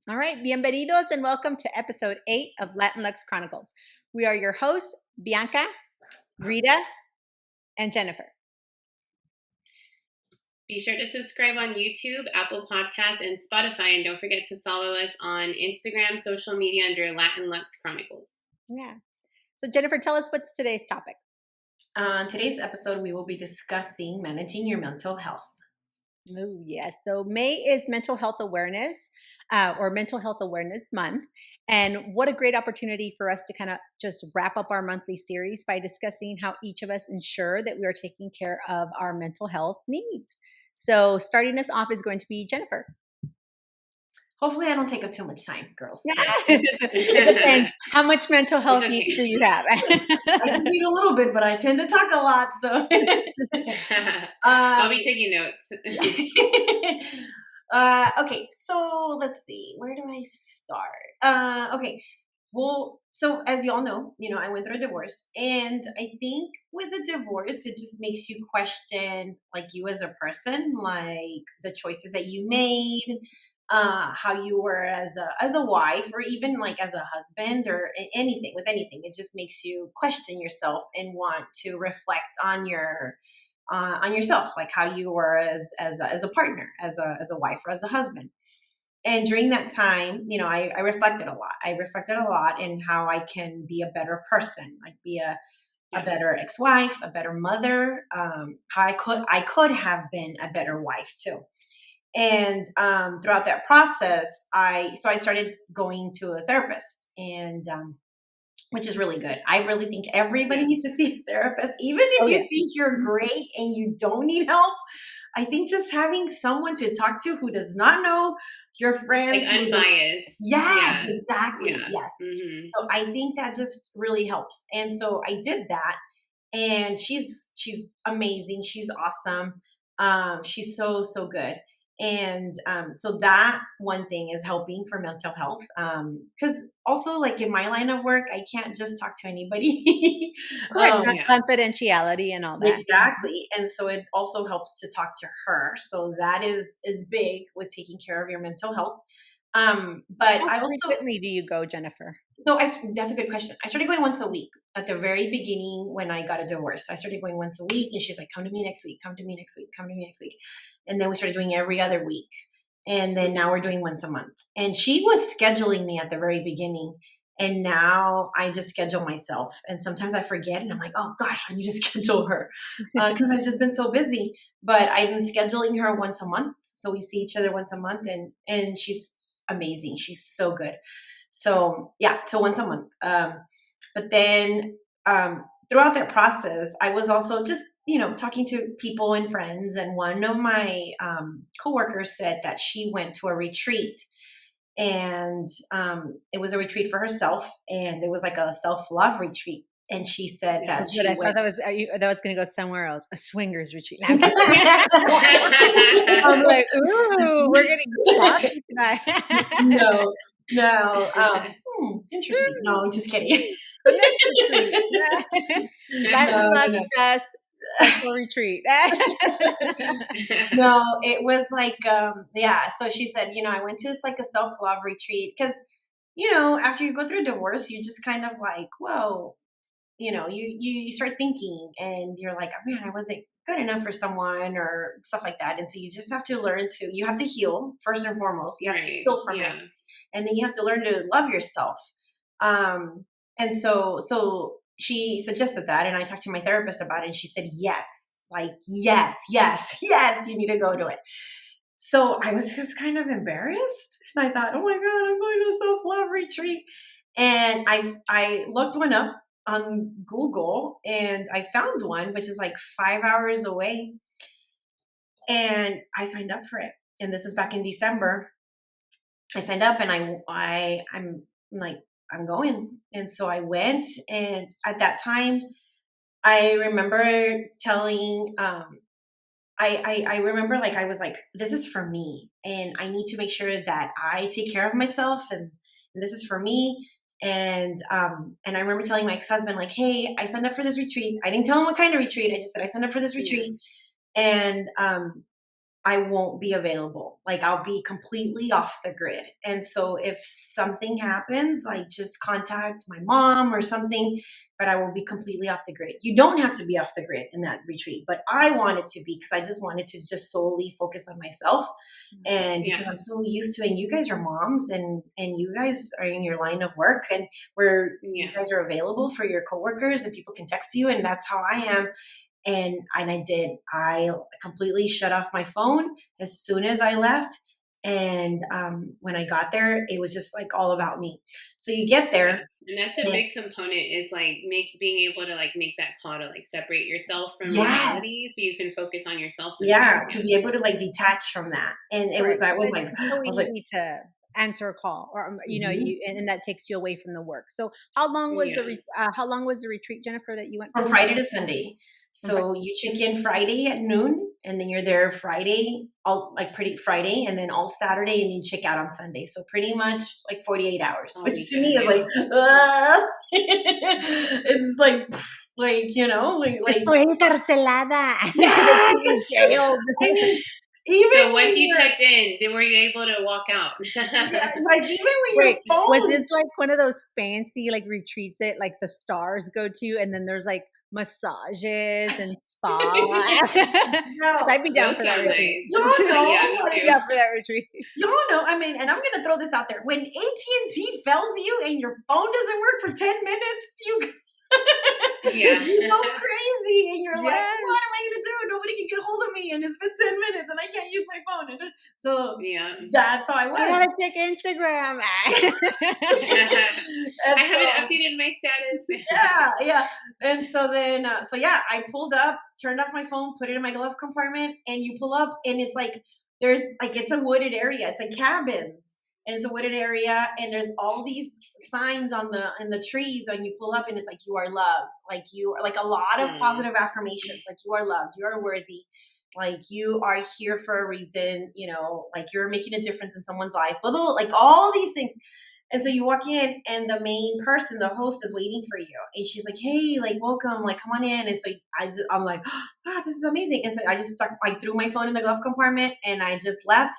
All right, bienvenidos and welcome to episode 8 of LatinLuxe Chronicles. We are your hosts, Bianca, Rita, and Jennifer. Be sure to subscribe on YouTube, Apple Podcasts, and Spotify. And don't forget to follow us on Instagram, social media under LatinLuxe Chronicles. Yeah. So Jennifer, tell us what's today's topic. On today's episode, we will be discussing managing your mental health. Oh, yes. So May is Mental Health Awareness or Mental Health Awareness Month. And what a great opportunity for us to kind of just wrap up our monthly series by discussing how each of us ensure that we are taking care of our mental health needs. So starting us off is going to be Jennifer. Hopefully I don't take up too much time, girls. It depends. How much mental health needs do you have? I just need a little bit, but I tend to talk a lot. So I'll be taking notes. Okay, so let's see. Where do I start? Okay. Well, so as you all know, I went through a divorce, and I think with a divorce, it just makes you question like you as a person, like the choices that you made, how you were as a wife, or even like as a husband, or anything with anything. It just makes you question yourself and want to reflect on yourself, like how you were as a partner, as a wife, or as a husband. And during that time, I reflected a lot. I reflected a lot in how I can be a better person, like be a better ex-wife, a better mother, how I could have been a better wife too. And throughout that process, I started going to a therapist, and which is really good. I really think everybody needs to see a therapist, even if you think you're great and you don't need help. I think just having someone to talk to who does not know your friends, like unbiased. Yes, exactly. Yeah. Yes. Mm-hmm. So I think that just really helps. And so I did that, and she's amazing. She's awesome. She's so good. And so that one thing is helping for mental health. Because also, like in my line of work, I can't just talk to anybody. Confidentiality and all that. Exactly. And so it also helps to talk to her. So that is big with taking care of your mental health. But how frequently do you go, Jennifer? So that's a good question. I started going once a week at the very beginning when I got a divorce. I started going once a week, and she's like, come to me next week, come to me next week, come to me next week. And then we started doing every other week. And then now we're doing once a month. And she was scheduling me at the very beginning. And now I just schedule myself. And sometimes I forget, and I'm like, oh gosh, I need to schedule her because I've just been so busy. But I'm scheduling her once a month. So we see each other once a month, and she's amazing. She's so good. So so once a month. But then throughout that process, I was also just, talking to people and friends. And one of my coworkers said that she went to a retreat, and it was a retreat for herself, and it was like a self-love retreat. And she said that she I thought that was going to go somewhere else, a swingers retreat. I'm like, ooh, we're getting saucy tonight. No. Interesting. No, I'm just kidding. The next retreat. LatinLuxe special retreat. No, it was like, so she said, I went to like a self-love retreat because, after you go through a divorce, you just kind of like, whoa, you start thinking, and you're like, oh, man, I wasn't good enough for someone or stuff like that. And so you just have to learn you have to heal first and foremost. You have to heal from it. And then you have to learn to love yourself. And so she suggested that, and I talked to my therapist about it, and she said, yes, you need to go to it. So I was just kind of embarrassed, and I thought, oh my God, I'm going to a self-love retreat. And I looked one up on Google, and I found one, which is like 5 hours away. And I signed up for it. And this is back in December. I signed up, and I'm like, I'm going. And so I went. And at that time, I remember telling, I remember like, I was like, this is for me, and I need to make sure that I take care of myself, and this is for me. And I remember telling my ex-husband, like, hey, I signed up for this retreat. I didn't tell him what kind of retreat. I just said, I signed up for this retreat. And I won't be available. Like I'll be completely off the grid. And so if something happens, like just contact my mom or something, but I will be completely off the grid. You don't have to be off the grid in that retreat, but I wanted to be because I just wanted to just solely focus on myself. And because I'm so used to it, and you guys are moms and you guys are in your line of work and where you guys are available for your coworkers and people can text you. And that's how I am. And I did. I completely shut off my phone as soon as I left. And when I got there, it was just like all about me. So you get there. And that's a big component is like being able to like make that call to like separate yourself from Yes. reality so you can focus on yourself. Yeah, to be able to like detach from that. And that was like, it's so easy to answer a call or you know and that takes you away from the work. So how long was the retreat, Jennifer, that you went from Friday to Sunday? So you check in Friday at noon, and then you're there Friday, pretty Friday, and then all Saturday, and you check out on Sunday. So pretty much like 48 hours, which to me is like, it's like you know, like estoy encarcelada. Jailed. I mean, even so once you checked in, then were you able to walk out? Like even when your phone was this like one of those fancy like retreats that like the stars go to, and then there's like massages and spa? No, I'd be down for that retreat. Y'all know, yeah, for that retreat. Y'all know. I mean, and I'm gonna throw this out there: when AT&T fails you and your phone doesn't work for 10 minutes, you you go crazy, and you're like, what am I gonna do? Nobody can get a hold of me, and it's been 10 minutes, and I can't use my phone. And so that's how I was. I gotta check Instagram. I haven't updated my status. Yeah. And so then, I pulled up, turned off my phone, put it in my glove compartment, and you pull up, and it's like it's a wooded area. It's like cabins. And it's a wooded area, and there's all these signs in the trees when you pull up, and it's like you are loved, like you are like a lot of positive affirmations, like you are loved, you are worthy, like you are here for a reason, you know, like you're making a difference in someone's life, blah, blah, blah, like all these things. And so you walk in, and the main person, the host, is waiting for you, and she's like, "Hey, like welcome, like come on in." And so I'm like, "Ah, this is amazing." And so I just threw my phone in the glove compartment, and I just left.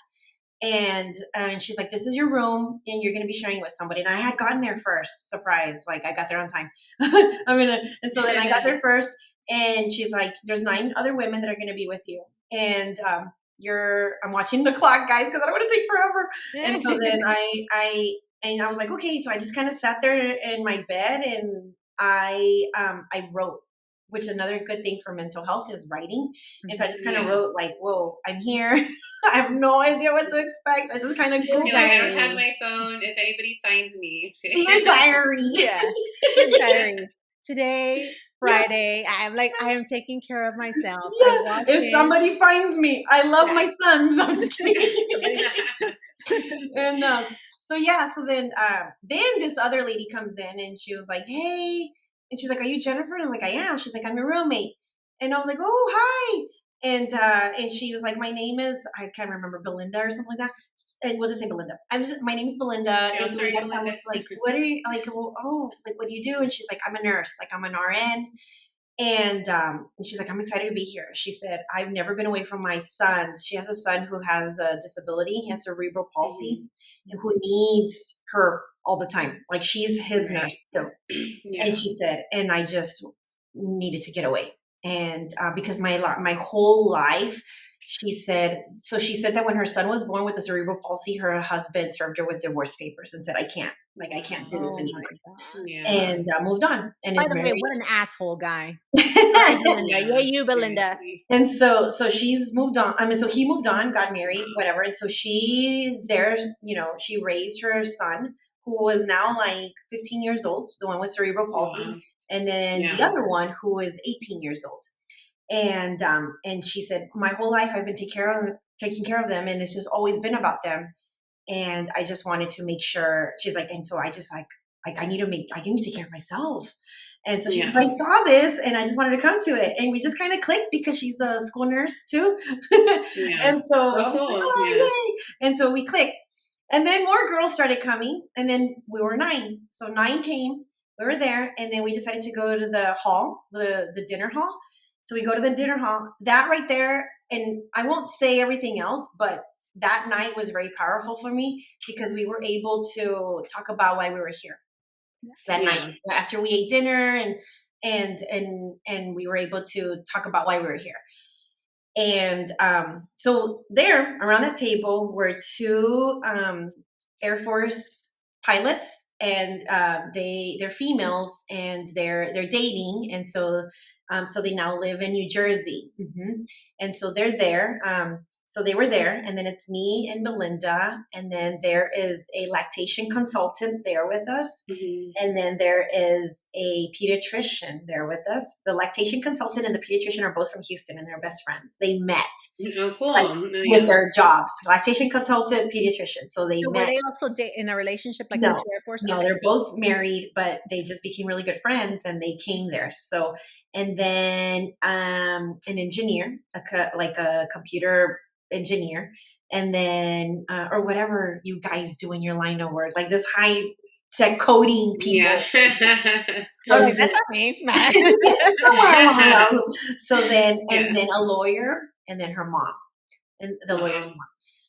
And she's like, "This is your room, and you're going to be sharing with somebody." And I had gotten there first, surprise, like I got there on time. And so then I got there first, and she's like, "There's 9 other women that are going to be with you, and I'm watching the clock, guys, because I don't want to take forever." And so then I was like, okay. So I just kind of sat there in my bed, and I wrote. Which another good thing for mental health is writing. And so I just kind of wrote like, "Whoa, I'm here." I have no idea what to expect. I just kind of Googled. I don't have my phone. If anybody finds me, Dear diary. Dear diary. Today, Friday, I am taking care of myself. If somebody finds me, I love my sons. I'm just kidding. And so then this other lady comes in, and she was like, "Hey." And she's like, "Are you Jennifer?" And I'm like, "I am." She's like, "I'm your roommate." And I was like, "Oh, hi." And she was like, "My name is," I can't remember, Belinda or something like that. And we'll just say Belinda. My name is Belinda. And so I was like, "What are you like? Oh, like what do you do?" And she's like, "I'm a nurse. Like I'm an RN." And she's like, "I'm excited to be here." She said, "I've never been away from my sons." She has a son who has a disability. He has cerebral palsy, and who needs her all the time. Like she's his nurse too. And she said, "And I just needed to get away." And because my whole life, she said that when her son was born with the cerebral palsy, her husband served her with divorce papers and said, I can't do this anymore." And moved on. And by the way, what an asshole guy. Yeah, you, Belinda. And so she's moved on. I mean, so he moved on, got married, whatever. And so she's there, you know, she raised her son, who was now like 15 years old, the one with cerebral palsy. And then the other one who is 18 years old. And she said, "My whole life I've been taking care of them, and it's just always been about them. And I just wanted to make sure." She's like, "And so I just like I need to take care of myself." And so she says, "I saw this, and I just wanted to come to it." And we just kind of clicked because she's a school nurse too. And so and so we clicked. And then more girls started coming, and then we were 9. So 9 came. We were there, and then we decided to go to the hall, the dinner hall. So we go to the dinner hall. That right there and I won't say everything else, but that night was very powerful for me because we were able to talk about why we were here that night Yeah. after we ate dinner, and we were able to talk about why we were here. And so there around that table were two Air Force pilots, and they're females, and they're dating, and so they now live in New Jersey. And so they're there. So they were there, and then it's me and Belinda, and then there is a lactation consultant there with us, and then there is a pediatrician there with us. The lactation consultant and the pediatrician are both from Houston, and they're best friends. They met Oh, cool. like, Yeah. with their jobs, lactation consultant, pediatrician. So they So were met. they also in a relationship like the No, two Air Force? no, Okay. they're both married, but they just became really good friends, and they came there. So, and then an engineer, like a computer engineer, and then or whatever you guys do in your line of work, like this high tech coding people. Yeah. Okay, that's not me. Somewhere along the line. So then, Yeah. and then a lawyer, and then her mom, and the lawyer's mom.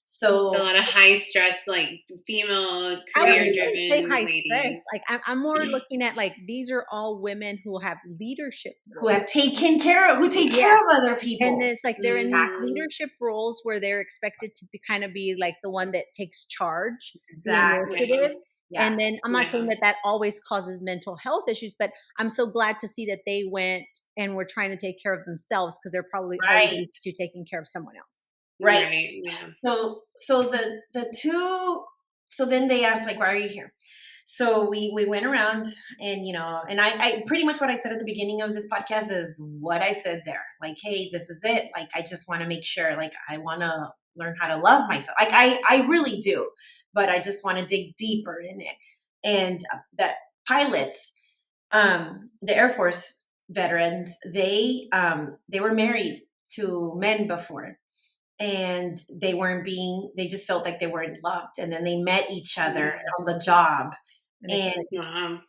It's a So lot of high stress, like female I career wouldn't even say driven high ladies. stress. Like I'm more looking at like these are all women who have leadership who roles. have taken care of, who take Yeah. care of other people. And then it's like they're in these Mhm. leadership roles where they're expected to kind of be like the one that takes charge, Exactly. the initiative. Yeah. And then I'm not saying Yeah. that always causes mental health issues, but I'm so glad to see that they went and were trying to take care of themselves because they're probably already Right. used to taking care of someone else. Right. Yeah. So the two, so then they asked, like, why are you here? So we went around, and and I pretty much what I said at the beginning of this podcast is what I said there. Like, hey, this is it. Like, I just want to make sure, like, I want to learn how to love myself. Like, I really do, but I just want to dig deeper in it. And that pilots, the Air Force veterans, they were married to men before, and they just felt like they weren't loved, and then they met each other on the job, and Wow.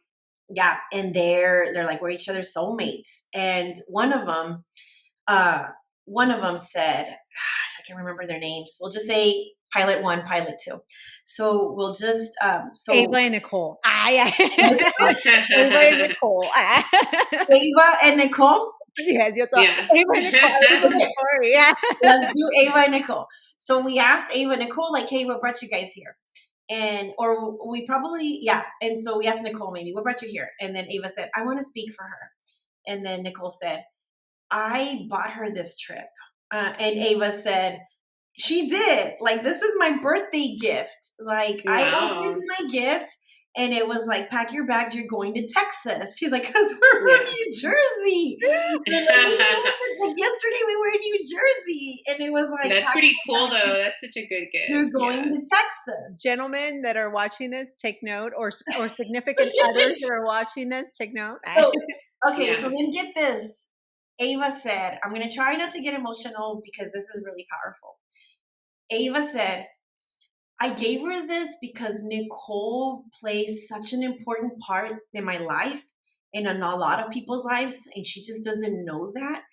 yeah, and they're like, we're each other's soulmates. And one of them said, gosh, I can't remember their names, we'll just say pilot 1, pilot 2. So we'll just Ava and Nicole. Ava and Nicole. Ava and Nicole. Yes, yo thought Yeah. Ava and Nicole. Yeah. Let's do Ava and Nicole. So we asked Ava and Nicole, like, hey, what brought you guys here? Or we probably, yeah. And so we asked Nicole, maybe, what brought you here? And then Ava said, I want to speak for her. And then Nicole said, I bought her this trip. And Ava said, she did. Like, this is my birthday gift. Like, I opened my gift, and it was like, pack your bags, you're going to Texas. She's like, because we're from New Jersey. Like, yesterday we were in New Jersey, and it was like, that's pretty cool, though. That's such a good gift. You're going to Texas. Gentlemen that are watching this, take note, or significant others that are watching this, take note. So then get this. Ava said, I'm going to try not to get emotional because this is really powerful. Ava said, I gave her this because Nicole plays such an important part in my life and in a lot of people's lives, and she just doesn't know that.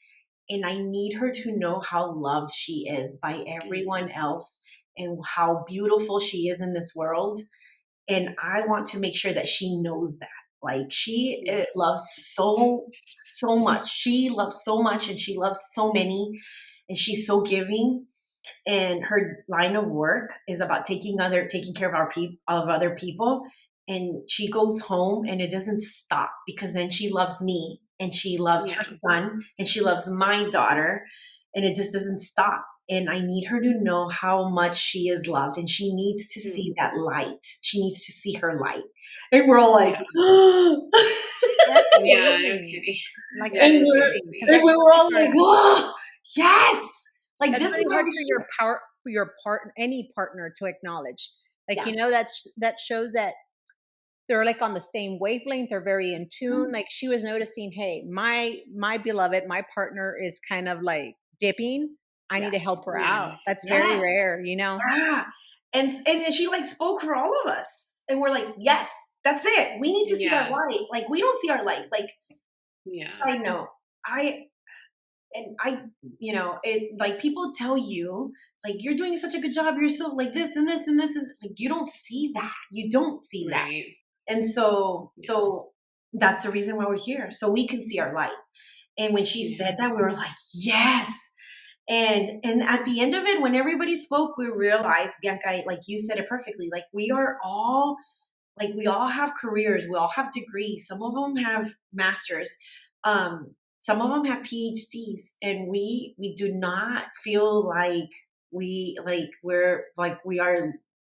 And I need her to know how loved she is by everyone else and how beautiful she is in this world. And I want to make sure that she knows that. Like, she loves so much. She loves so much, and she loves so many, and she's so giving. And her line of work is about taking care of other people. And she goes home, and it doesn't stop, because then she loves me, and she loves her son, and she loves my daughter, and it just doesn't stop. And I need her to know how much she is loved, and she needs to see that light. She needs to see her light. And we're all like, Like, and we're all like, oh, yes. Like, that's this really is hard for any partner to acknowledge. Like, that shows that they're like on the same wavelength. They're very in tune. Like, she was noticing, hey, my beloved, my partner is kind of like dipping. I need to help her out. That's very rare, Yeah. And then she like spoke for all of us, and we're like, yes, that's it. We need to see our light. Like, we don't see our light. Like, side note, and I, it like people tell you like you're doing such a good job, you're so like this and this and this, and like you don't see that. You don't see that. Right. And so that's the reason why we're here. So we can see our light. And when she said that, we were like, yes. And at the end of it, when everybody spoke, we realized, Bianca, like you said it perfectly, like we all have careers, we all have degrees. Some of them have masters, some of them have PhDs, and we do not feel like we are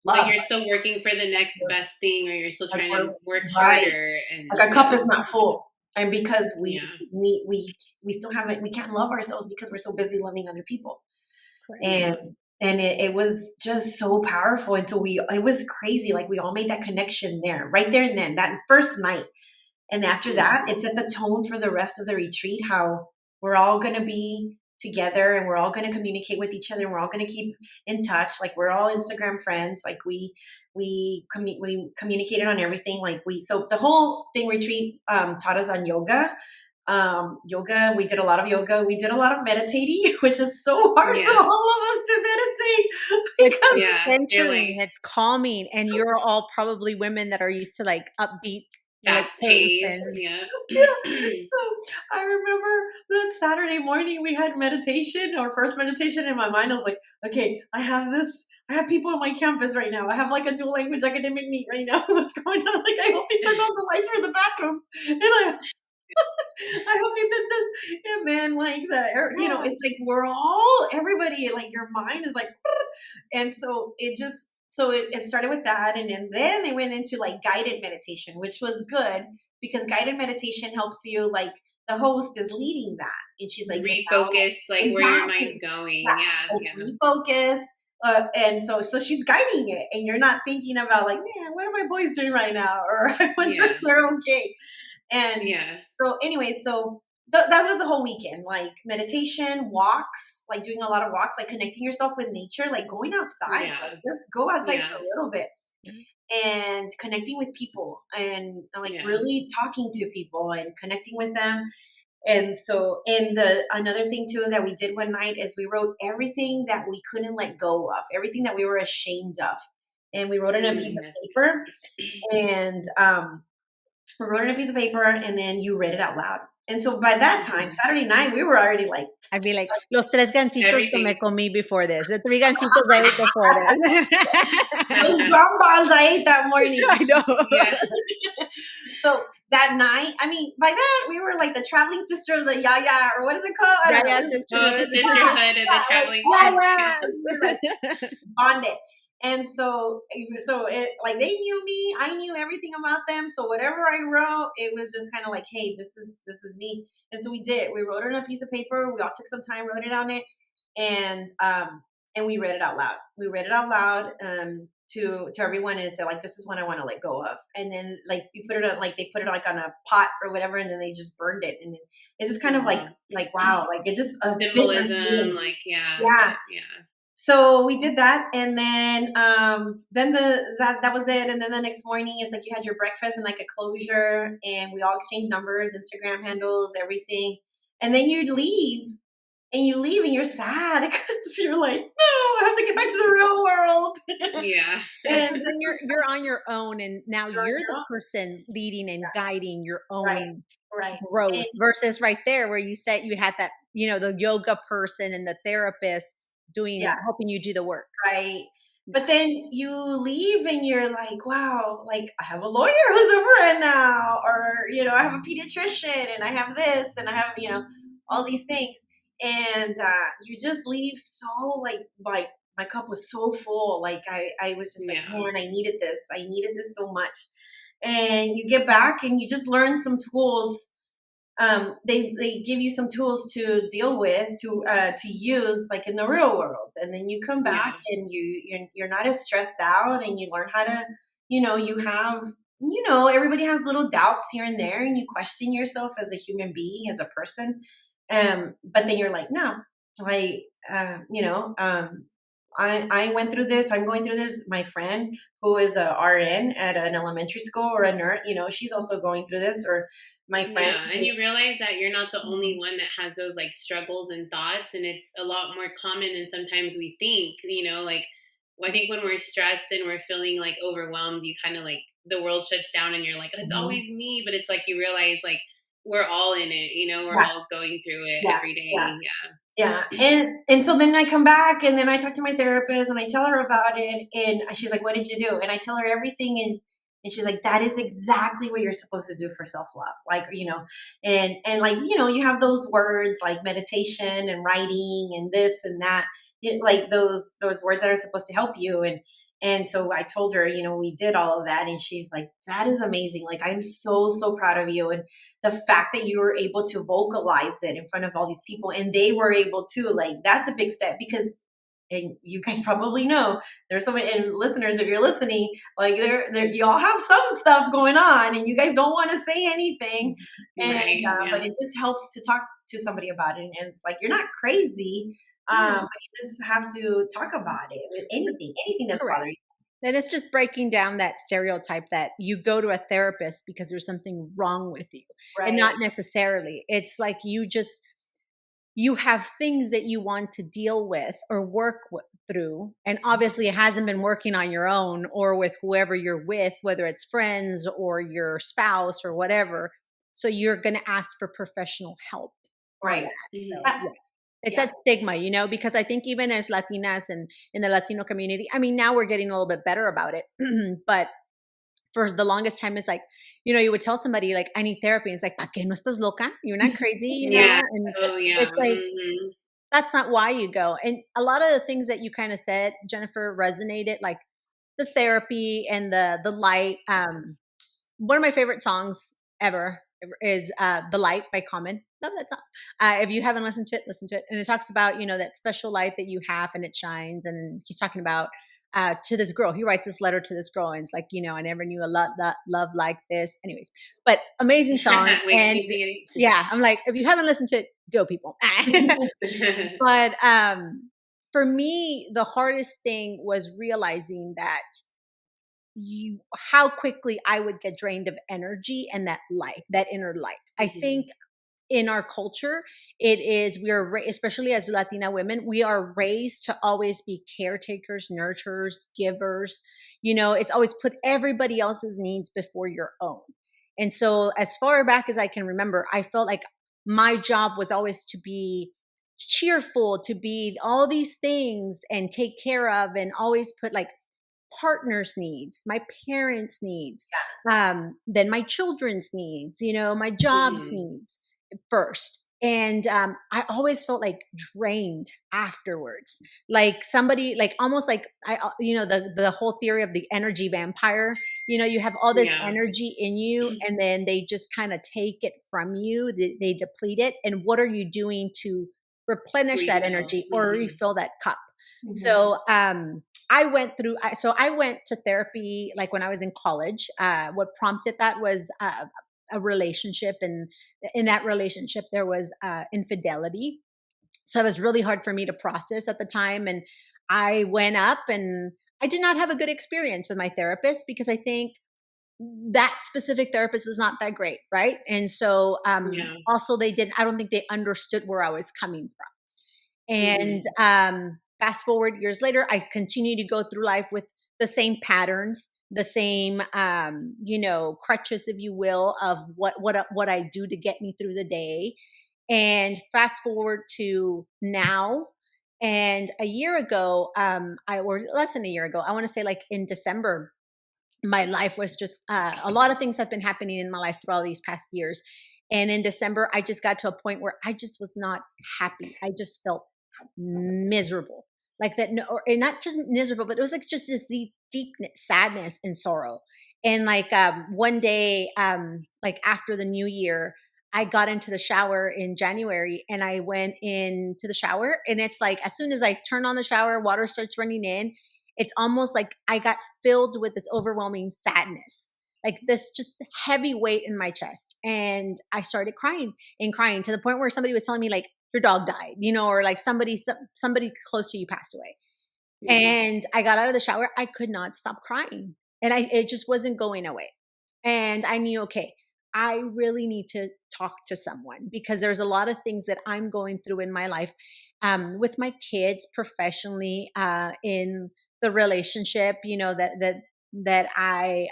Like loved. you're still working for the next best thing, or you're still Like trying we're to work right. harder, and Like our cup is not full. And because we still haven't, we can't love ourselves because we're so busy loving other people. Correct. And it was just so powerful. And so it was crazy. Like we all made that connection there, right there and then, that first night. And after that, it set the tone for the rest of the retreat, how we're all going to be together and we're all going to communicate with each other and we're all going to keep in touch. Like we're all Instagram friends. Like we communicated on everything. So the whole thing retreat taught us on yoga. We did a lot of yoga. We did a lot of meditating, which is so hard for all of us to meditate. It's centering, it's calming, and you're all probably women that are used to like upbeat, fast pace. So I remember that Saturday morning we had meditation, our first meditation. In my mind, I was like, okay, I have people on my campus right now. I have like a dual language academic meet right now. What's going on? Like, I hope they turned on the lights for the bathrooms. And I hope they did this. And then like it's like everybody, like your mind is like, and so it started with that. And then they went into like guided meditation, which was good because guided meditation helps you, like the host is leading that. And she's like, refocus, like where your mind's going. Refocus. And so she's guiding it, and you're not thinking about like, man, what are my boys doing right now? Or I wonder if they're okay. And so anyway, that was the whole weekend, like meditation, walks, like doing a lot of walks, like connecting yourself with nature, like going outside, like just go outside for a little bit, and connecting with people, and like really talking to people and connecting with them. And so, and another thing too that we did one night is we wrote everything that we couldn't let go of, everything that we were ashamed of, and we wrote it on a piece of paper, and we wrote it on a piece of paper, and then you read it out loud. And so by that time, Saturday night, we were already like, I'd be like, los tres gancitos que me comí before this. The three gancitos I ate before this. Those gumballs I ate that morning. I know. So that night, I mean, by that we were like the traveling sister of the Yaya, or what is it called? Yaya sisterhood. The sisterhood of the traveling sister. Bonded. And so it, like, they knew me, I knew everything about them. So whatever I wrote, it was just kind of like, hey, this is me. And so we wrote it on a piece of paper. We all took some time, wrote it on it, and we read it out loud. We read it out loud to everyone, and said like, this is what I want to let go of. And then like you put it on, like they put it like on a pot or whatever, and then they just burned it. And it's just kind of like wow, like it just symbolism, like yeah. So we did that, and then that was it. And then the next morning, it's like you had your breakfast and like a closure, and we all exchanged numbers, Instagram handles, everything. And then you leave, and you're sad because you're like, no, I have to get back to the real world. And then you're on your own, and now you're the person leading and guiding your own growth. Versus right there where you said you had that, the yoga person and the therapist helping you do the work. Right. But then you leave and you're like, wow, like I have a lawyer who's a friend now, or, I have a pediatrician, and I have this, and I have, all these things. And you just leave so like my cup was so full. Like I was just like, man, I needed this so much. And you get back and you just learn some tools. They give you some tools to deal with, to use like in the real world. And then you come back and you're not as stressed out, and you learn how to, you have, everybody has little doubts here and there, and you question yourself as a human being, as a person. But then you're like, no, I went through this. I'm going through this. My friend who is a RN at an elementary school or a nurse, she's also going through this. Or my friend. Yeah, and you realize that you're not the only one that has those like struggles and thoughts, and it's a lot more common than sometimes we think. Like I think when we're stressed and we're feeling like overwhelmed, you kind of like the world shuts down, and you're like, it's Mhm. always me. But it's like you realize like we're all in it. We're Yeah, all going through it yeah, every yeah. day. Yeah. Yeah. And so then I come back and then I talk to my therapist and I tell her about it. And she's like, what did you do? And I tell her everything. And she's like, that is exactly what you're supposed to do for self-love. Like, and like, you have those words like meditation and writing and this and that, like those words that are supposed to help you. And so I told her, we did all of that. And she's like, that is amazing. Like, I'm so, so proud of you. And the fact that you were able to vocalize it in front of all these people and they were able to, like, that's a big step. Because and you guys probably know there's so many, and listeners, if you're listening, like there y'all have some stuff going on and you guys don't want to say anything. And Right. but Yeah. it just helps to talk to somebody about it. And it's like, you're not crazy, Yeah, but you just have to talk about it with anything that's correct. bothering you. And it's just breaking down that stereotype that you go to a therapist because there's something wrong with you. And Right. not necessarily. It's like you have things that you want to deal with or work through. And obviously, it hasn't been working on your own or with whoever you're with, whether it's friends or your spouse or whatever. So you're going to ask for professional help on Right. that. So, Mhm. yeah. It's Yeah. that stigma, because I think even as Latinas and in the Latino community, I mean, now we're getting a little bit better about it. But for the longest time, it's like, you would tell somebody like, I need therapy. And it's like, ¿pa qué no estás loca? You're not crazy, Yeah. And Oh yeah. it's like, Hmm. that's not why you go. And a lot of the things that you kind of said, Jennifer, resonated, like the therapy and the light. One of my favorite songs ever is "The Light" by Common. Love that song. If you haven't listened to it, listen to it. And it talks about that special light that you have and it shines. And he's talking about to this girl. He writes this letter to this girl, and it's like, I never knew a love like this. Anyways, but amazing song. Wait, can And you sing yeah, I'm like, if you haven't listened to it, go people. it? But for me, the hardest thing was realizing that how quickly I would get drained of energy and that light, that inner light. I think in our culture, it is especially as Latina women, we are raised to always be caretakers, nurturers, givers. It's always put everybody else's needs before your own. And so, as far back as I can remember, I felt like my job was always to be cheerful, to be all these things and take care of, and always put like partner's needs, my parents' needs, then my children's needs, my job's Mhm. needs first. And I always felt like drained afterwards, like somebody, like almost like the whole theory of the energy vampire. You have all this Yeah. energy in you, and then they just kind of take it from you. They deplete it, and what are you doing to replenish that Refill. energy or refill that cup? Mhm. So I went to therapy like when I was in college. What prompted that was a relationship, and in that relationship there was infidelity. So it was really hard for me to process at the time, and I went up and I did not have a good experience with my therapist because I think that specific therapist was not that great, right? And so Yeah. also I don't think they understood where I was coming from. And Mhm. fast forward years later, I continue to go through life with the same patterns, the same, crutches, if you will, of what I do to get me through the day. And fast forward to now, and a year ago, or less than a year ago, I want to say like in December, my life was just a lot of things have been happening in my life throughout these past years. And in December, I just got to a point where I just was not happy. I just felt miserable, like that. No, or and not just miserable, but it was like just this deep sadness and sorrow. And like one day, like after the new year, I got into the shower in January, and I went into the shower, and it's like as soon as I turn on the shower, water starts running in. It's almost like I got filled with this overwhelming sadness, like this just heavy weight in my chest. And I started crying and crying to the point where somebody was telling me like, your dog died, or like somebody close to you passed away. Yeah. And I got out of the shower, I could not stop crying. And it just wasn't going away. And I knew, okay, I really need to talk to someone because there's a lot of things that I'm going through in my life, with my kids, professionally, in the relationship, that I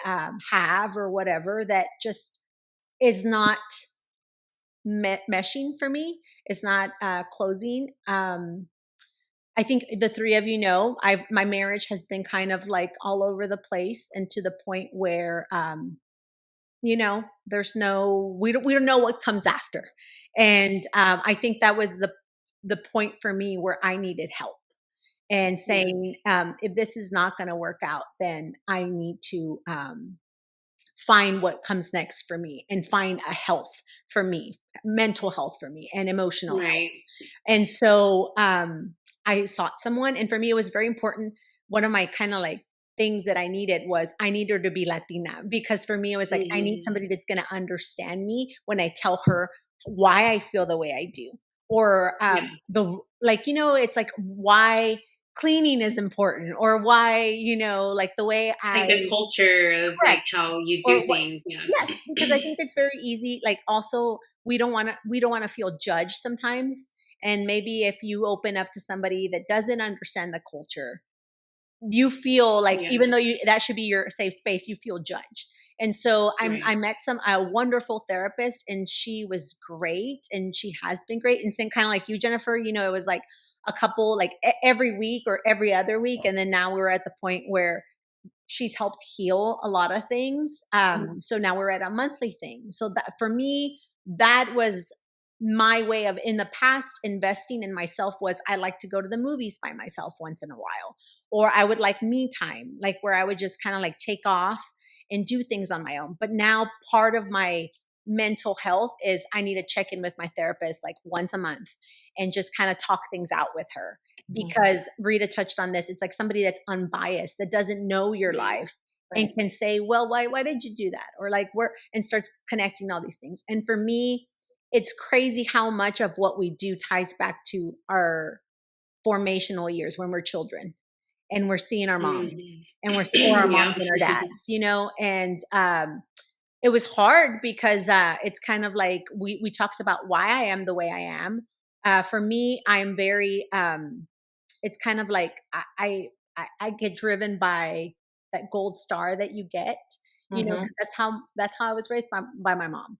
have or whatever, that just is not meshing for me. It's not closing. I think the three of you know, my marriage has been kind of like all over the place, and to the point where, there's no, we don't know what comes after. And I think that was the point for me where I needed help, and Yeah. saying, if this is not going to work out, then I need to find what comes next for me, and find a health for me, mental health for me, and emotional health. Right. And so I sought someone. And for me, it was very important. One of my kind of like things that I needed was, I need her to be Latina, because for me, it was like, I need Hmm. somebody that's going to understand me when I tell her why I feel the way I do. Or Yeah. it's like why cleaning is important, or why, like the way Like the I, culture of like correct, how you or do what, things. Yeah. yes, because I think it's very easy, like, also, we don't want to feel judged sometimes. And maybe if you open up to somebody that doesn't understand the culture, you feel like, Yeah. even though that should be your safe space, you feel judged. And so I Right. met a wonderful therapist, and she was great, and she has been great. And same kind of like you, Jennifer, it was like a couple, like every week or every other week. And then now we're at the point where she's helped heal a lot of things. So now we're at a monthly thing. So that, for me, that was my way of, in the past, investing in myself. Was, I like to go to the movies by myself once in a while, or I would like me time, like where I would just kind of like take off and do things on my own. But now part of my mental health is, I need to check in with my therapist like once a month, and just kind of talk things out with her, Mhm. because Rita touched on this. It's like somebody that's unbiased, that doesn't know your Yeah. life, and Right. can say, well, why did you do that? Or like, where, and starts connecting all these things. And for me, it's crazy how much of what we do ties back to our formational years, when we're children, and we're seeing our moms, Mhm. and or our Yeah. moms and our dads, and it was hard, because it's kind of like, we talked about why I am the way I am. For me, I'm very, it's kind of like, I get driven by that gold star that you get, because Mhm. that's how I was raised by my mom.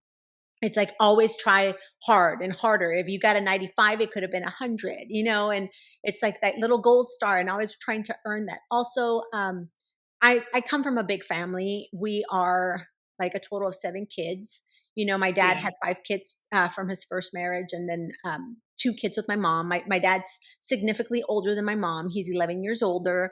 It's like, always try hard and harder. If you got a 95, it could have been 100, and it's like that little gold star, and always trying to earn that. Also, I come from a big family. We are like a total of 7 kids. My dad Yeah. had 5 kids from his first marriage, and then 2 kids with my mom. My dad's significantly older than my mom. He's 11 years older.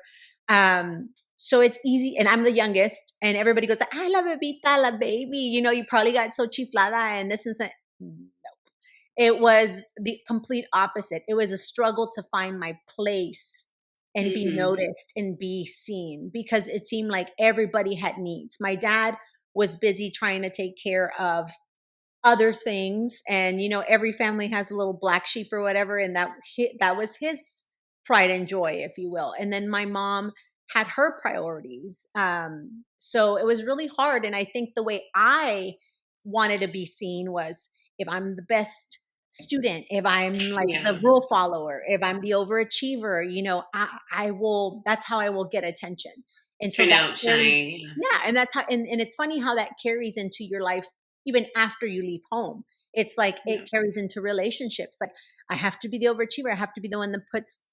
So it's easy, and I'm the youngest, and everybody goes, "I la bebita, la baby." You probably got so chiflada and this and that. It was the complete opposite. It was a struggle to find my place, and be Hmm. noticed, and be seen, because it seemed like everybody had needs. My dad was busy trying to take care of other things, and every family has a little black sheep or whatever, and that was his pride and joy, if you will. And then my mom had her priorities, so it was really hard. And I think the way I wanted to be seen was, if I'm the best student, if I'm like Yeah. the rule follower, if I'm the overachiever, I will, that's how I will get attention. And so Trying to that carries, outshine. Yeah. yeah, and that's how, and it's funny how that carries into your life, even after you leave home. It's like Yeah. it carries into relationships. Like, I have to be the overachiever. I have to be the one that puts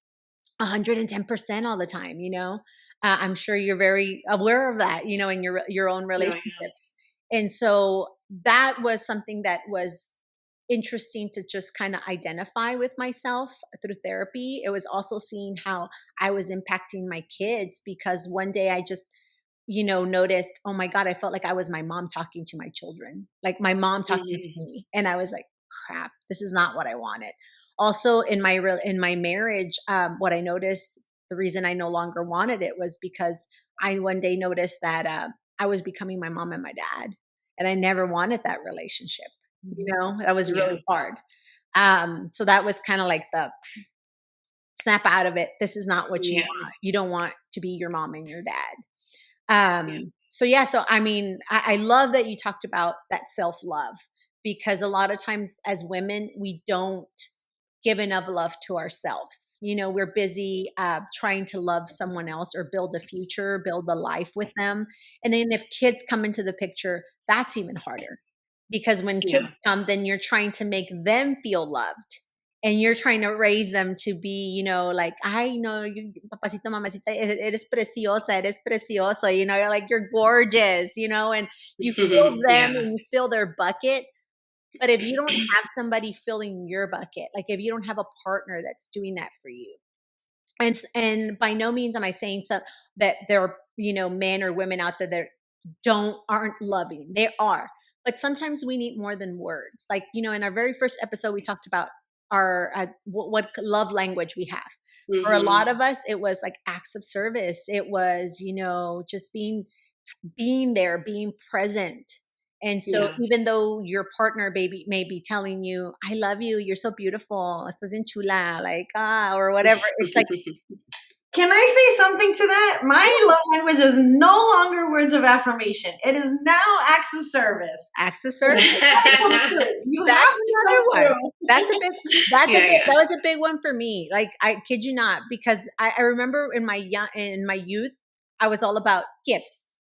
110% all the time. I'm sure you're very aware of that, in your own No, I know. relationships. And so that was something that was interesting to just kind of identify with myself through therapy. It was also seeing how I was impacting my kids, because one day I just noticed, oh my God, I felt like I was my mom talking to my children, like my mom talking to Hmm. me. And I was like, crap, this is not what I wanted. Also, in my marriage, what I noticed, the reason I no longer wanted it was because I one day noticed that I was becoming my mom and my dad, and I never wanted that relationship. Mhm. That was Yeah. really hard. So that was kind of like snap out of it. This is not what you Yeah. want. You don't want to be your mom and your dad. Yeah. So yeah, so I mean, I love that you talked about that self-love, because a lot of times as women, we don't give enough love to ourselves. You know, we're busy trying to love someone else or build a future, build a life with them. And then if kids come into the picture, that's even harder, because when kids Yeah. come, then you're trying to make them feel loved. And you're trying to raise them to be, you know, like, I know you, papacito, mamacita, eres preciosa, eres precioso, you know, you're like, you're gorgeous, you know, and you fill them Yeah. and you fill their bucket. But if you don't have somebody filling your bucket, like if you don't have a partner that's doing that for you, and by no means am I saying so that there are, you know, men or women out there that aren't loving. They are. But sometimes we need more than words. Like, you know, in our very first episode, we talked about our what love language we have. For a lot Hmm. of us, it was like acts of service. It was, you know, just being there, being present. And so Yeah. even though your partner baby may be telling you, I love you, you're so beautiful, estás bien chula, like, or whatever, it's like, Can I say something to that? My yeah, love language is no longer words of affirmation. It is now acts of service. acts of You service. gotta come through. You have That's to another come one. through. That's a Yeah. big Yeah. that was a big one for me. Like, I kid you not, because I remember in my youth, I was all about gifts,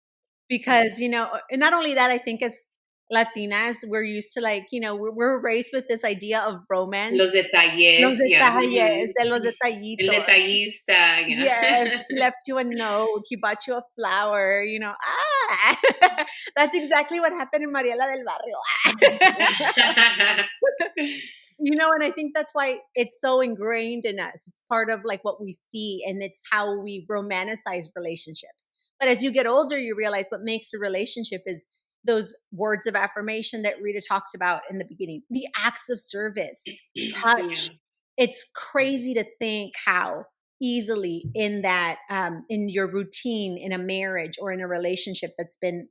because, you know, and not only that, I think as Latinas, we're used to, like, you know, we're raised with this idea of romance. Los Los detalles. Yeah. detalles, de los El detallitos. detallista. Yes, Yeah. he left you a note, he bought you a flower, you know. That's exactly what happened in Mariela del Barrio. You know, and I think that's why it's so ingrained in us. It's part of like what we see, and it's how we romanticize relationships. But as you get older, you realize what makes a relationship is those words of affirmation that Rita talked about in the beginning, the acts of service, Yeah. touch. It's crazy to think how easily in that, in your routine, in a marriage or in a relationship that's been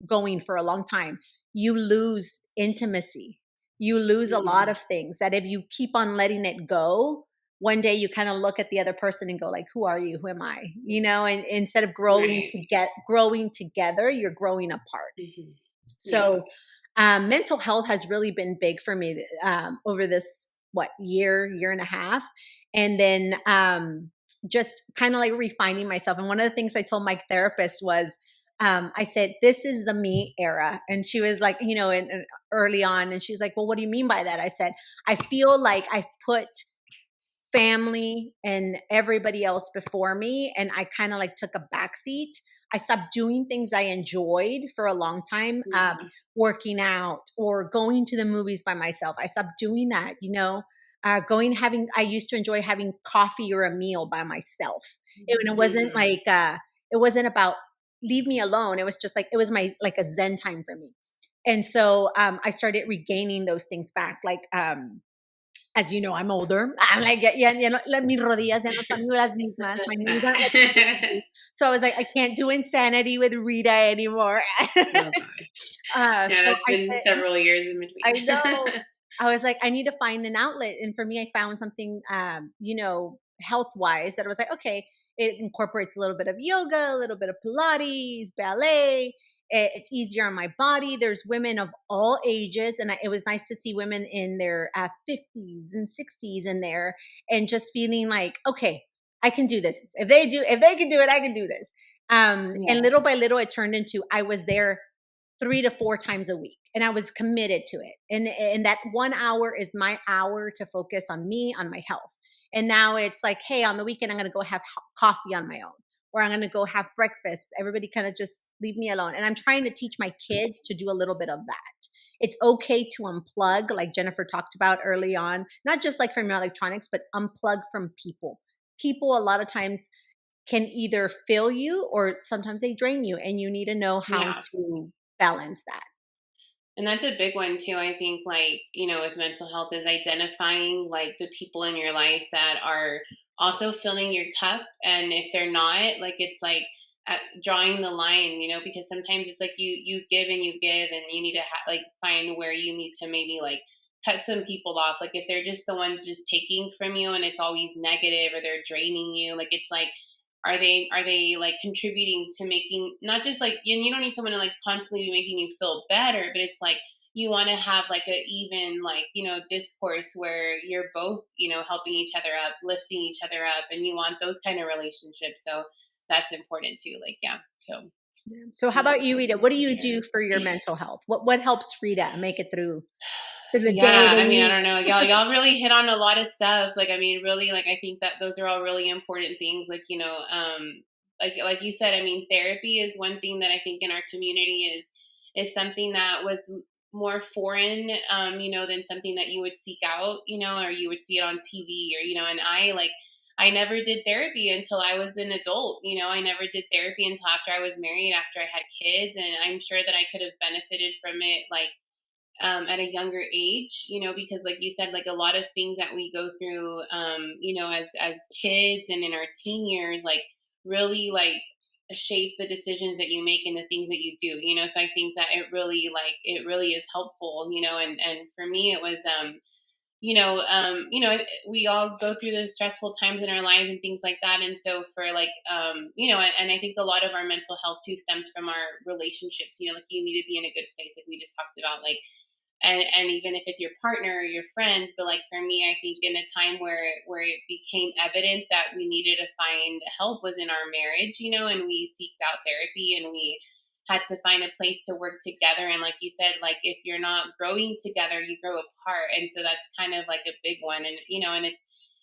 going for a long time, you lose intimacy, you lose a lot Mhm. of things that if you keep on letting it go, one day you kind of look at the other person and go like, who are you, who am I, you know, and instead of Right. growing together, you're growing apart. Mhm. Yeah. So mental health has really been big for me over this year and a half. And then just kind of like refining myself. And one of the things I told my therapist was, I said, this is the me era. And she was like, you know, and early on, and she's like, well, what do you mean by that? I said, I feel like I've put family and everybody else before me, and I kind of like took a backseat. I stopped doing things I enjoyed for a long time, Yeah. working out or going to the movies by myself. I stopped doing that, you know. I used to enjoy having coffee or a meal by myself. And it wasn't Mhm. like it wasn't about leave me alone. It was just like it was my like a zen time for me. And so I started regaining those things back, like as you know, I'm older. I'm like, ya no, mis rodillas ya no son las mismas. My knees aren't like they used to be. So I was like, I can't do insanity with Rita anymore. Oh god. Yeah, So that's I been said, several years in I between. know. I was like, I need to find an outlet. And for me, I found something, you know, health wise that I was like, okay, it incorporates a little bit of yoga, a little bit of Pilates, ballet. It's easier on my body. There's women of all ages. And it was nice to see women in their 50s and 60s in there, and just feeling like, okay, I can do this. If they can do it, I can do this. And Yeah. little by little, it turned into I was there 3 to 4 times a week, and I was committed to it. And that 1 hour is my hour to focus on me, on my health. And now it's like, hey, on the weekend I'm going to go have coffee on my own, or I'm going to go have breakfast. Everybody kind of just leave me alone. And I'm trying to teach my kids to do a little bit of that. It's okay to unplug, like Jennifer talked about early on, not just like from your electronics, but unplug from people. People a lot of times can either fill you or sometimes they drain you, and you need to know how Yeah. to balance that. And that's a big one too. I think like, with mental health is identifying like the people in your life that are also filling your cup. And if they're not, like it's like drawing the line, because sometimes it's like you give and you give and you need to like find where you need to maybe like cut some people off. Like if they're just the ones just taking from you and it's always negative, or they're draining you, like it's like, are they like contributing to making, not just like, and you don't need someone to like constantly be making you feel better, but it's like you want to have like a even, like, discourse where you're both, helping each other up, lifting each other up, and you want those kind of relationships. So that's important too. Like, yeah. So So how yeah, about you, Rita? What do for you sure. do for your mental health? What helps Rita make it through to the day, Yeah, the I mean, I week? don't know. Y'all really hit on a lot of stuff. Like, I mean, really, like, I think that those are all really important things. Like, like you said, I mean, therapy is one thing that I think in our community is something that was more foreign, than something that you would seek out, or you would see it on TV, or, and I never did therapy until I was an adult. I never did therapy until after I was married, after I had kids, and I'm sure that I could have benefited from it, like, at a younger age, because like you said, like a lot of things that we go through, as kids and in our teen years, like really like shape the decisions that you make and the things that you do, so I think that it really is helpful, and for me it was, we all go through the stressful times in our lives and things like that. And so for like, and I think a lot of our mental health too stems from our relationships, like you need to be in a good place. Like we just talked about, like, and even if it's your partner or your friends, but like for me, I think in a time where it became evident that we needed to find help was in our marriage, and we seeked out therapy, and we had to find a place to work together. And like you said, like if you're not growing together, you grow apart. And so that's kind of like a big one. And and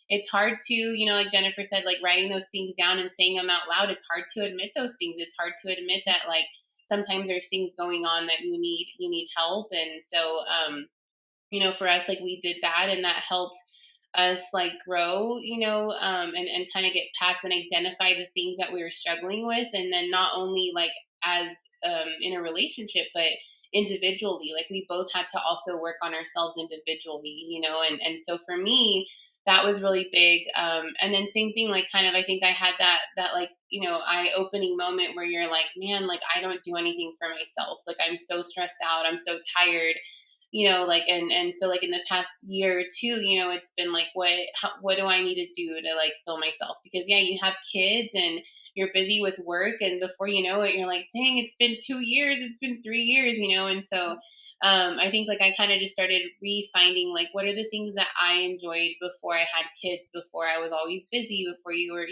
it's hard to, like Jennifer said, like writing those things down and saying them out loud. It's hard to admit those things. It's hard to admit that, like, sometimes there's things going on that you need help. And so for us, like we did that, and that helped us like grow, and kind of get past and identify the things that we were struggling with. And then not only like as in a relationship, but individually, like we both had to also work on ourselves individually, and so for me, that was really big. And then same thing, like kind of, I think I had that like, eye opening moment where you're like, man, like I don't do anything for myself. Like I'm so stressed out. I'm so tired, like, and so like in the past year or two, it's been like, what do I need to do to like fill myself? Because yeah, you have kids and you're busy with work, and before you know it, you're like, dang, it's been 2 years, it's been 3 years, and so I think like I kind of just started refinding like what are the things that I enjoyed before I had kids, before I was always busy, before you were,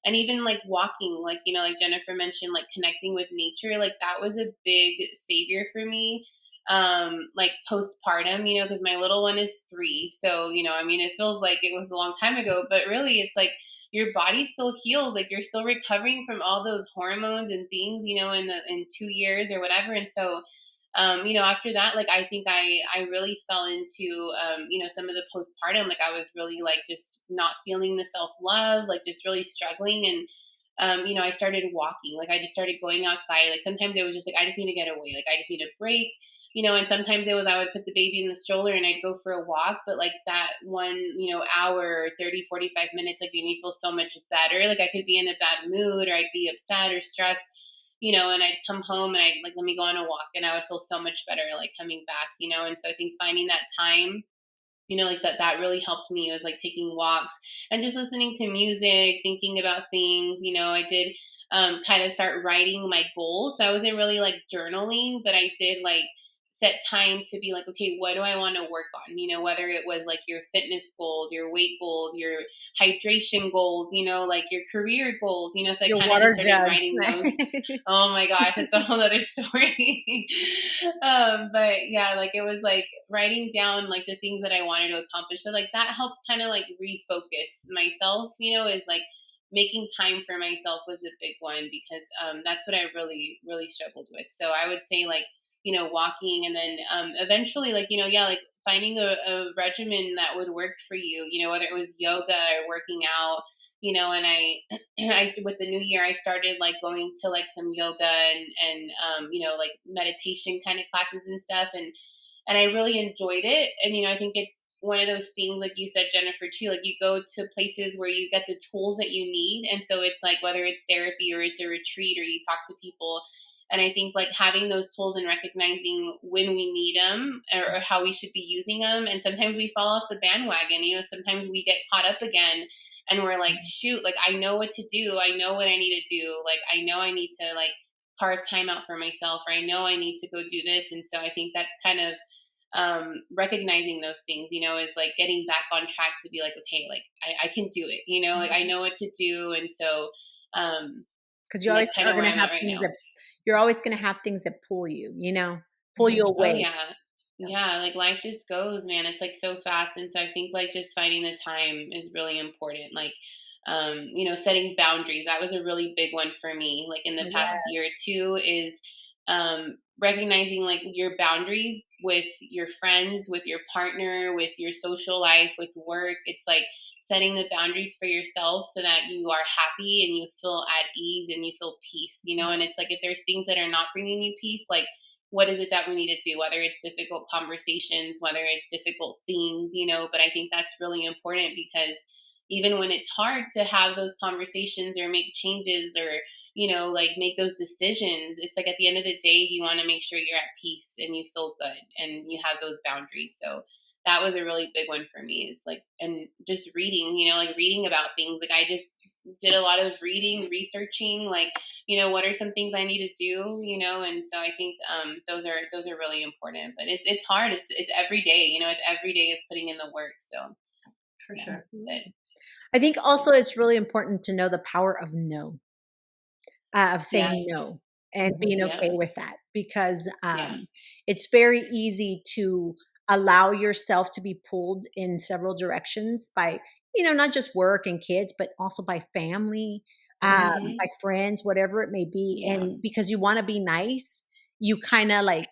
and even like walking, like, like Jennifer mentioned, like connecting with nature, like that was a big savior for me. Like postpartum, because my little one is 3. So, I mean, it feels like it was a long time ago, but really it's like your body still heals. Like you're still recovering from all those hormones and things, in 2 years or whatever. And so, after that, like, I think I really fell into, some of the postpartum, like I was really like, just not feeling the self-love, like just really struggling. And, I started walking, like I just started going outside. Like sometimes it was just like, I just need to get away. Like I just need a break, and sometimes it was, I would put the baby in the stroller and I'd go for a walk. But like that one, hour, 30, 45 minutes, like made me feel so much better. Like I could be in a bad mood, or I'd be upset or stressed, and I'd come home and I'd like, let me go on a walk, and I would feel so much better, like coming back, and so I think finding that time, like that really helped me. It was like taking walks and just listening to music, thinking about things, I did kind of start writing my goals. So I wasn't really like journaling, but I did like set time to be like, okay, what do I want to work on? Whether it was like your fitness goals, your weight goals, your hydration goals, like your career goals, so I Your kind of just water started jug. writing those. Oh my gosh, it's a whole other story. But yeah, like it was like writing down like the things that I wanted to accomplish. So like that helped kind of like refocus myself, is like making time for myself was a big one, because that's what I really, really struggled with. So I would say like, walking, and then eventually like, yeah, like finding a regimen that would work for you, whether it was yoga or working out, and I with the new year, I started like going to like some yoga and like meditation kind of classes and stuff. And I really enjoyed it. And, I think it's one of those things, like you said, Jennifer, too, like you go to places where you get the tools that you need. And so it's like, whether it's therapy or it's a retreat or you talk to people, And I think like having those tools and recognizing when we need them, or how we should be using them. And sometimes we fall off the bandwagon, sometimes we get caught up again and we're like, shoot, like I know what to do. I know what I need to do. Like I know I need to like carve time out for myself, or I know I need to go do this. And so I think that's kind of recognizing those things, is like getting back on track to be like, okay, like I can do it, like I know what to do. And so, because you always that's kind are of going where to I'm have at right things now. that you're always going to have things that pull you, pull you Oh away. yeah. Yeah, like life just goes, man. It's like so fast. And so I think like just finding the time is really important. Like, setting boundaries. That was a really big one for me, like in the past year or Yes. two, is recognizing like your boundaries with your friends, with your partner, with your social life, with work. It's like setting the boundaries for yourself so that you are happy and you feel at ease and you feel peace, and it's like if there's things that are not bringing you peace, like what is it that we need to do, whether it's difficult conversations, whether it's difficult things, but I think that's really important, because even when it's hard to have those conversations or make changes, or like make those decisions, it's like at the end of the day you want to make sure you're at peace and you feel good and you have those boundaries. So that was a really big one for me, is like, and just reading, like reading about things. Like I just did a lot of reading, researching, like, what are some things I need to do, and so I think those are really important. But it's hard. It's every day, it's every day is putting in the work. So For yeah, sure. I think also it's really important to know the power of no, of yeah, saying no and being yeah, okay with that, because yeah. it's very easy to allow yourself to be pulled in several directions by, not just work and kids, but also by family, Hmm. by friends, whatever it may be. Yeah, And because you want to be nice, you kind of like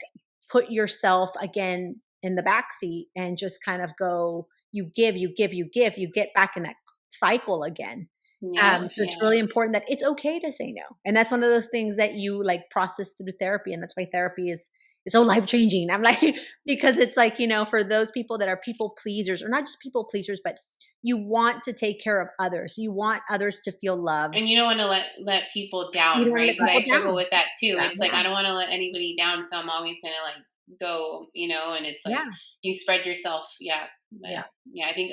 put yourself again in the back seat and just kind of go, you give, you give, you give, you get back in that cycle again. yeah, So it's yeah. really important that it's okay to say no. And that's one of those things that you like process through therapy. And that's why therapy is so life changing. I'm like, because it's like, for those people that are people pleasers, or not just people pleasers, but you want to take care of others. You want others to feel loved. And you don't want to let people You down, don't want to right? let Because I people struggle down. with that too. Yeah. It's like I don't want to let anybody down, so I'm always gonna like go, and it's like Yeah. you spread yourself. Yeah, but Yeah. yeah, I think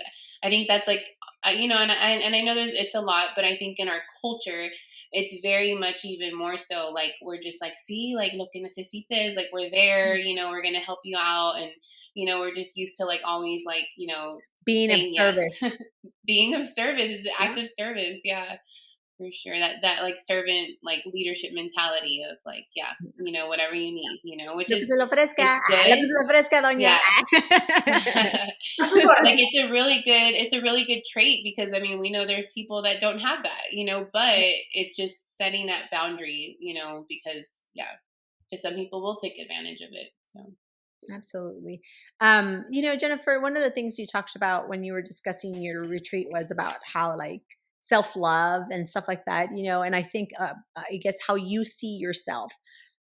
that's like, and I know it's a lot, but I think in our culture, it's very much even more so. Like we're just like, see, like lo que necesites, like we're there, we're gonna help you out, and we're just used to like always like Being of saying yes. service. Being of service is Yeah. active service. Yeah, for sure. That like servant, like leadership mentality of like, yeah, whatever you need, which Lo que is, se le ofrezca. it's Lo que good. se le ofrezca, doña. Yeah. Like it's a really good trait, because I mean we know there's people that don't have that, but it's just setting that boundary, because yeah, because some people will take advantage of it. So Absolutely. Jennifer, one of the things you talked about when you were discussing your retreat was about how like self-love and stuff like that, and I think I guess how you see yourself.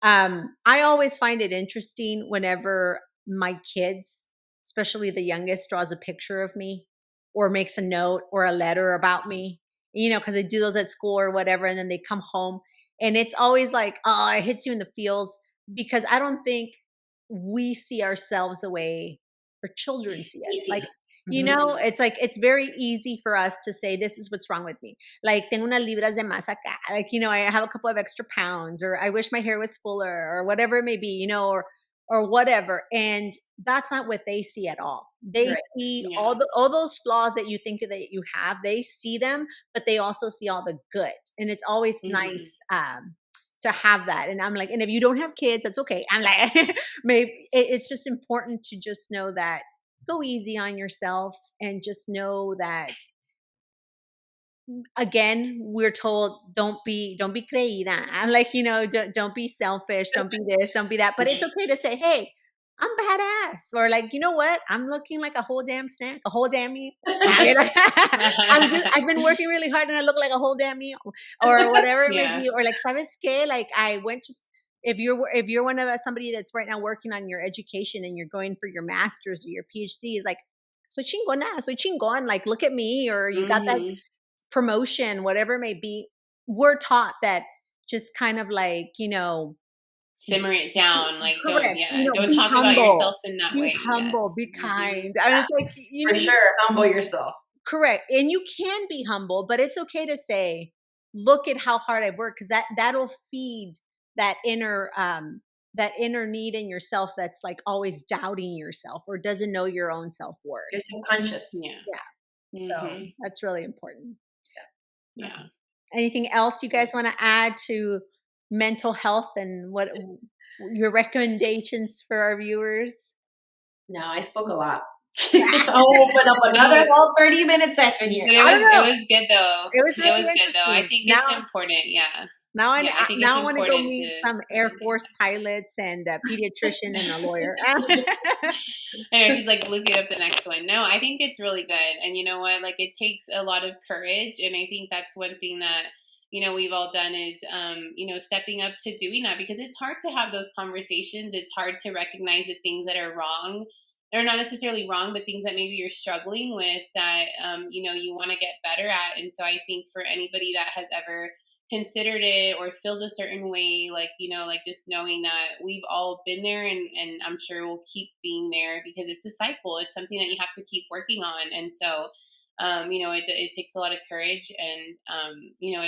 I always find it interesting whenever my kids, especially the youngest, draws a picture of me or makes a note or a letter about me, because they do those at school or whatever, and then they come home and it's always like, oh, it hits you in the feels, because I don't think we see ourselves the way our children see us. Like, Mhm. it's like it's very easy for us to say, this is what's wrong with me. Like, tengo unas libras de más acá. Like, I have a couple of extra pounds, or I wish my hair was fuller, or whatever it may be, or whatever. And that's not what they see at all. They Right. see yeah. all those flaws that you think that you have. They see them, but they also see all the good. And it's always Hmm. nice to have that. And I'm like, and if you don't have kids, that's okay. I'm like, maybe it's just important to just know that, go easy on yourself, and just know that, again, we're told, don't be creída. I'm like, don't be selfish, don't be this, don't be that. But it's okay to say, hey, I'm badass, or like, you know what, I'm looking like a whole damn snack, a whole damn meal. I've been working really hard and I look like a whole damn meal, or whatever it may Yeah. be. Or like, sabes que, like I went to, if you're one of somebody that's right now working on your education and you're going for your master's or your PhD, is like, soy chingona, soy chingon, like look at me, or you got that Hmm. promotion, whatever it may be. We're taught that, just kind of like, simmer it down. Like, Correct. don't Be talk about humble. yourself in that Be way. humble. Yes. Be kind. Mm-hmm. And it's like, For sure, humble yourself. correct. And you can be humble, but it's okay to say, look at how hard I've worked, because that'll feed that inner need in yourself that's like always doubting yourself or doesn't know your own self-worth. You're subconscious. Yeah. So that's really important. Yeah. Anything else you guys want to add to mental health and what your recommendations for our viewers? No, I spoke a lot. I'll open up another whole 30-minute session here. But it was good though. It was really good though. I think now, it's important. Yeah. Now I I want to go meet some Air Force pilots and a pediatrician and a lawyer. I know, she's like, look it up the next one. No, I think it's really good. And you know what? Like, it takes a lot of courage. And I think that's one thing that, we've all done is, stepping up to doing that, because it's hard to have those conversations. It's hard to recognize the things that are wrong. They're not necessarily wrong, but things that maybe you're struggling with that, you want to get better at. And so I think for anybody that has ever considered it or feels a certain way, like just knowing that we've all been there, and I'm sure we'll keep being there, because it's a cycle. It's something that you have to keep working on. And so it takes a lot of courage, and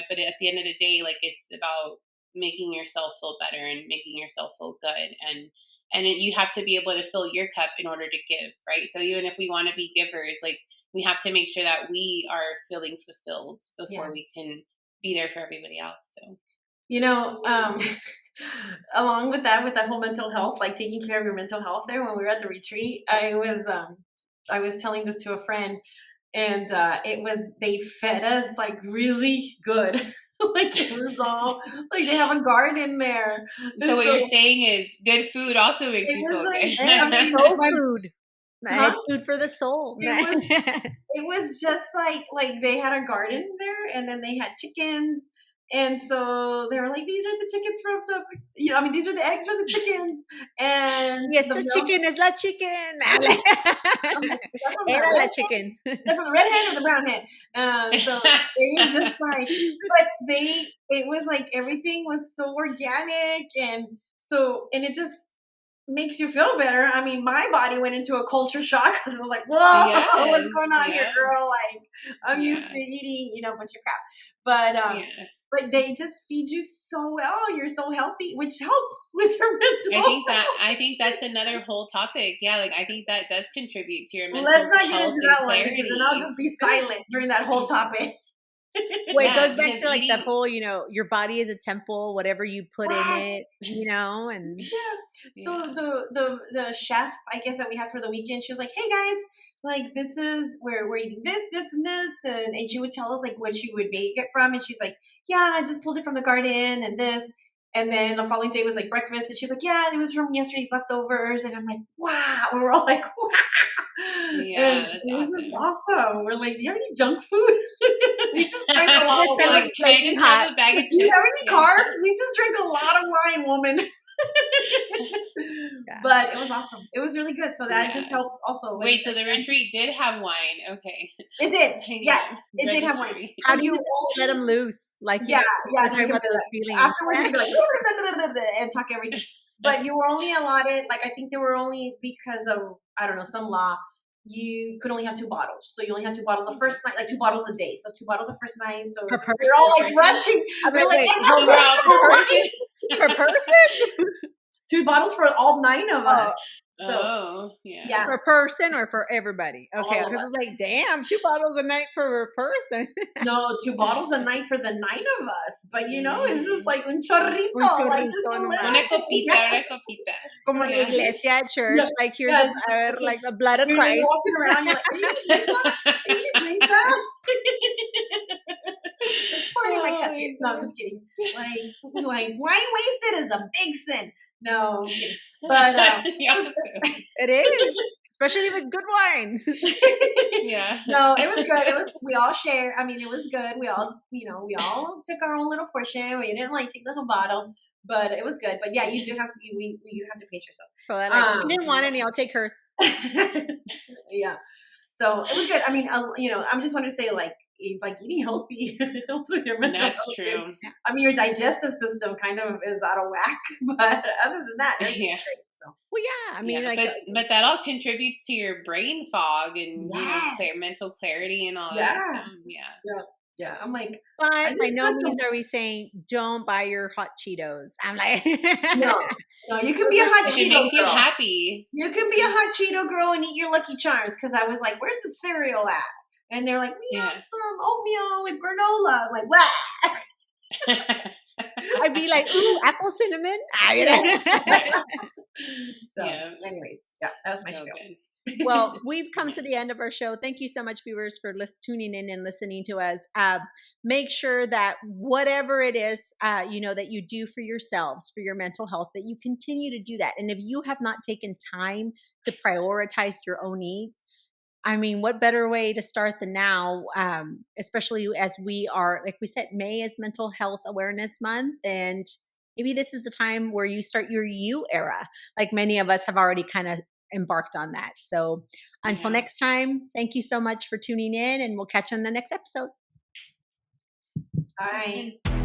but at the end of the day, like, it's about making yourself feel better and making yourself feel good, and you have to be able to fill your cup in order to give, right? So even if we want to be givers, like, we have to make sure that we are feeling fulfilled before we can be there for everybody else. So, along with that whole mental health, like taking care of your mental health, there, when we were at the retreat, I was telling this to a friend, and they fed us like really good. Like, it was all like they have a garden there. So what you're saying is good food also makes you feel good. Food. It's food for the soul. It was just like they had a garden there, and then they had chickens. And so they were like, these are the chickens from these are the eggs from the chickens. And yes, the chicken is la chicken. Era la chicken. They're from the red hen or the brown hen. So it was just like, but it was like everything was so organic, and it just makes you feel better. I mean, my body went into a culture shock, because it was like, whoa, what's going on here, girl? Like, I'm used to eating, a bunch of crap. But they just feed you so well. You're so healthy, which helps with your mental. I think that's another whole topic. Yeah, like, I think that does contribute to your mental health. Let's not get health into that and one, clarity. because then I'll just be silent during that whole topic. Well, it goes back to like the whole, your body is a temple, whatever you put in it, and So the chef, I guess, that we had for the weekend, she was like, hey guys, like, this is we're eating this and this, and she would tell us like what she would make it from, and she's like, yeah, I just pulled it from the garden and this. And then the following day was like breakfast, and she's like, yeah, it was from yesterday's leftovers. And I'm like, wow. And we're all like, wow. Yeah, that's it was awesome. just awesome. We're like, do you have any junk food? We just drank a lot of wine. Like, can I just have a bag of chips? Do you have any carbs? We just drank a lot of wine, woman. But it was awesome. It was really good. So that just helps also. Wait, so the retreat did have wine? Okay. It did. Yes, it did have wine. How do you let them loose? Like, Afterwards, you'd be like, and talk everything. But you were only allotted, like, I think they were only, because of, I don't know, some law, you could only have 2 bottles. So you only had 2 bottles the first night, like 2 bottles a day. So 2 bottles the first night. So we're all like rushing. Per person? 2 bottles for all 9 of us. So, yeah. Per person or for everybody? Okay, because it's like, damn, 2 bottles a night per person. No, 2 bottles a night for the 9 of us. But it's just like un chorrito, like just a little. Una copita. Como en la iglesia at church, like here's like the blood of Christ. You're walking around, you're like, are you going to drink that? Pouring my cup here. No, I'm just kidding. Like wine wasted is a big sin. No, I'm kidding. But it is, especially with good wine. Yeah. No, it was good. We all share. I mean, it was good. We all, we all took our own little portion. We didn't take the whole bottle, but it was good. But yeah, you do have to. You have to pace yourself. For that, she didn't want any. I'll take hers. Yeah. So it was good. I mean, I'm just wanting to say, like, like eating healthy helps with your mental That's health. true. I mean, your digestive system kind of is out of whack, but other than that, everything's Yeah. great. So Well, yeah. I mean, Yeah, like, but that all contributes to your brain fog and yes, clear mental clarity and all that. So yeah, yeah, yeah, yeah. I'm like, I but by just no had means to. are we saying don't buy your hot Cheetos. I'm like, No, no, you can be those a are hot if so it Cheeto makes you girl. happy, You can be a hot Cheeto girl and eat your Lucky Charms because I was like, "Where's the cereal at?" And they're like, "We have yeah. some oatmeal with granola." I'm like, "What?" I'd be like, ooh, apple cinnamon. Yeah. Right. So, Yeah. anyways, yeah, that was my So spiel. good. Well, we've come Yeah. to the end of our show. Thank you so much, viewers, for tuning in and listening to us. Make sure that whatever it is, that you do for yourselves, for your mental health, that you continue to do that. And if you have not taken time to prioritize your own needs, I mean, what better way to start than now, especially as we are, like we said, May is Mental Health Awareness Month. And maybe this is the time where you start your you era, like many of us have already kind of embarked on that. So until Yeah. next time, thank you so much for tuning in, and we'll catch you on the next episode. All Sounds right. good.